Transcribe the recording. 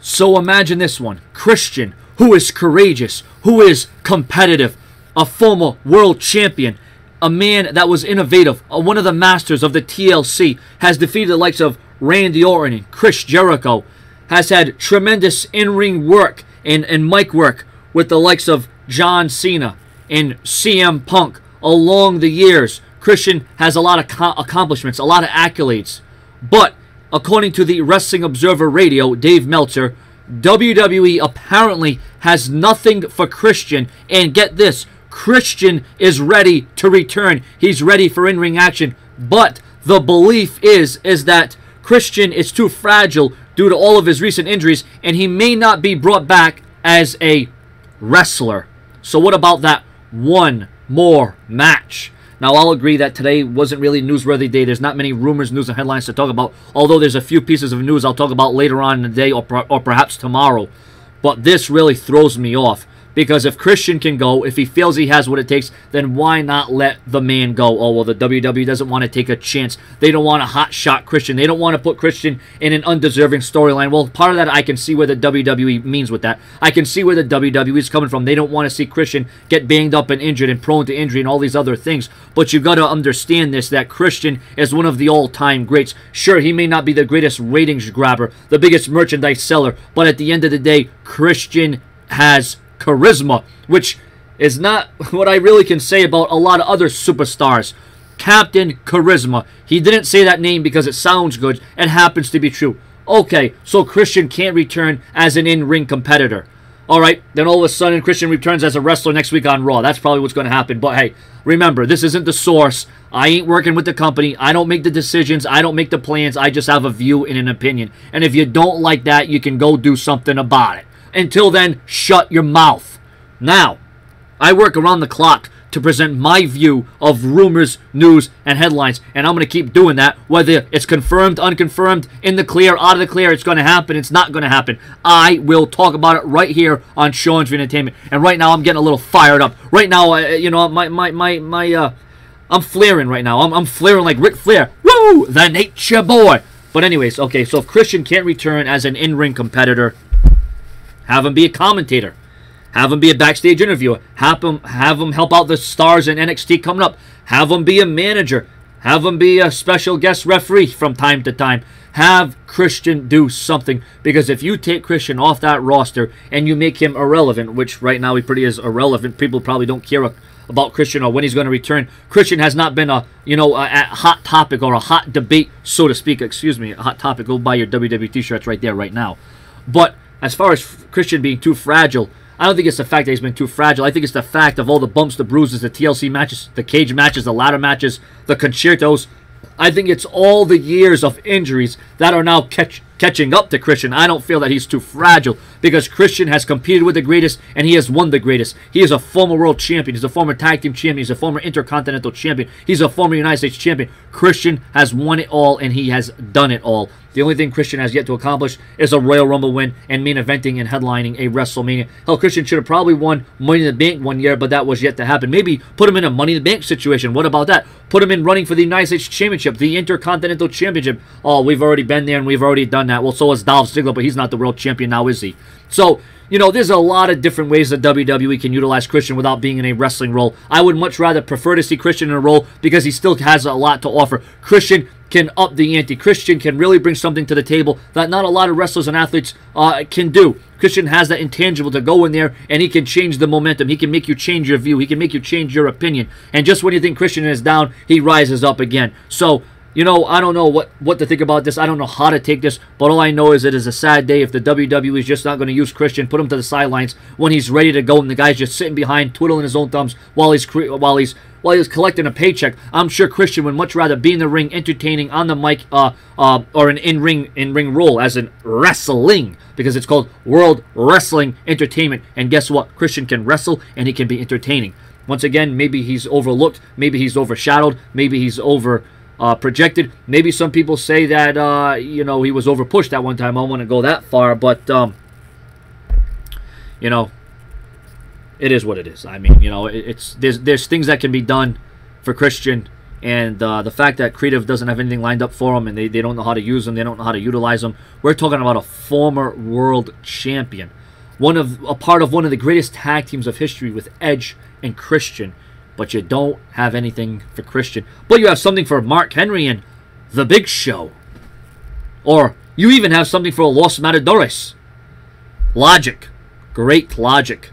So imagine this one. Christian, who is courageous, who is competitive, a former world champion, a man that was innovative, one of the masters of the TLC, has defeated the likes of Randy Orton and Chris Jericho, has had tremendous in-ring work and mic work with the likes of John Cena and CM Punk along the years. Christian has a lot of accomplishments, a lot of accolades. But according to the Wrestling Observer Radio, Dave Meltzer, WWE apparently has nothing for Christian. And get this, Christian is ready to return. He's ready for in-ring action. But the belief is that Christian is too fragile due to all of his recent injuries, and he may not be brought back as a wrestler. So what about that one more match? Now, I'll agree that today wasn't really a newsworthy day. There's not many rumors, news, and headlines to talk about, although there's a few pieces of news I'll talk about later on in the day or perhaps tomorrow. But this really throws me off. Because if Christian can go, if he feels he has what it takes, then why not let the man go? Oh, well, the WWE doesn't want to take a chance. They don't want to hotshot Christian. They don't want to put Christian in an undeserving storyline. Well, part of that, I can see where the WWE means with that. I can see where the WWE is coming from. They don't want to see Christian get banged up and injured and prone to injury and all these other things. But you got to understand this, that Christian is one of the all-time greats. Sure, he may not be the greatest ratings grabber, the biggest merchandise seller, but at the end of the day, Christian has charisma, which is not what I really can say about a lot of other superstars. Captain Charisma. He didn't say that name because it sounds good. It happens to be true. Okay, so Christian can't return as an in-ring competitor. Alright, then all of a sudden Christian returns as a wrestler next week on Raw. That's probably what's going to happen. But hey, remember, this isn't the source. I ain't working with the company. I don't make the decisions. I don't make the plans. I just have a view and an opinion. And if you don't like that, you can go do something about it. Until then, shut your mouth. Now, I work around the clock to present my view of rumors, news, and headlines, and I'm going to keep doing that, whether it's confirmed, unconfirmed, in the clear, out of the clear, it's going to happen, it's not going to happen. I will talk about it right here on Sean's Entertainment, and right now I'm getting a little fired up. Right now, you know, I'm flaring right now. I'm flaring like Ric Flair. Woo! The Nature Boy! But anyways, okay, so if Christian can't return as an in-ring competitor, have him be a commentator. Have him be a backstage interviewer. Have him help out the stars in NXT coming up. Have him be a manager. Have him be a special guest referee from time to time. Have Christian do something. Because if you take Christian off that roster and you make him irrelevant, which right now he pretty is irrelevant. People probably don't care about Christian or when he's going to return. Christian has not been a hot topic or a hot debate, so to speak. Excuse me, a hot topic. Go buy your WWE t-shirts right there, right now. But as far as Christian being too fragile, I don't think it's the fact that he's been too fragile. I think it's the fact of all the bumps, the bruises, the TLC matches, the cage matches, the ladder matches, the concertos. I think it's all the years of injuries that are now catching up to Christian. I don't feel that he's too fragile because Christian has competed with the greatest and he has won the greatest. He is a former world champion. He's a former tag team champion. He's a former intercontinental champion. He's a former United States champion. Christian has won it all and he has done it all. The only thing Christian has yet to accomplish is a Royal Rumble win and main eventing and headlining a WrestleMania. Hell, Christian should have probably won Money in the Bank one year, but that was yet to happen. Maybe put him in a Money in the Bank situation. What about that? Put him in running for the United States Championship, the Intercontinental Championship. Oh, we've already been there and we've already done that. Well, so is Dolph Ziggler, but he's not the world champion now, is he? So, you know, there's a lot of different ways that WWE can utilize Christian without being in a wrestling role. I would much rather prefer to see Christian in a role because he still has a lot to offer. Christian can up the ante. Christian can really bring something to the table that not a lot of wrestlers and athletes can do. Christian has that intangible to go in there and he can change the momentum. He can make you change your view. He can make you change your opinion. And just when you think Christian is down, he rises up again. So, you know, I don't know what to think about this. I don't know how to take this, but all I know is it is a sad day if the WWE is just not going to use Christian, put him to the sidelines when he's ready to go, and the guy's just sitting behind, twiddling his own thumbs while he's collecting a paycheck. I'm sure Christian would much rather be in the ring, entertaining on the mic, or an in-ring role as in wrestling, because it's called World Wrestling Entertainment. And guess what? Christian can wrestle and he can be entertaining. Once again, maybe he's overlooked, maybe he's overshadowed, maybe he's projected. Maybe some people say that you know, he was overpushed at one time. I don't want to go that far, but you know, it is what it is. I mean, you know, there's things that can be done for Christian And the fact that creative doesn't have anything lined up for them, and they don't know how to use them, they don't know how to utilize them. We're talking about a former world champion, a part of one of the greatest tag teams of history with Edge and Christian. But you don't have anything for Christian. But you have something for Mark Henry and The Big Show. Or you even have something for Los Matadores. Logic. Great logic.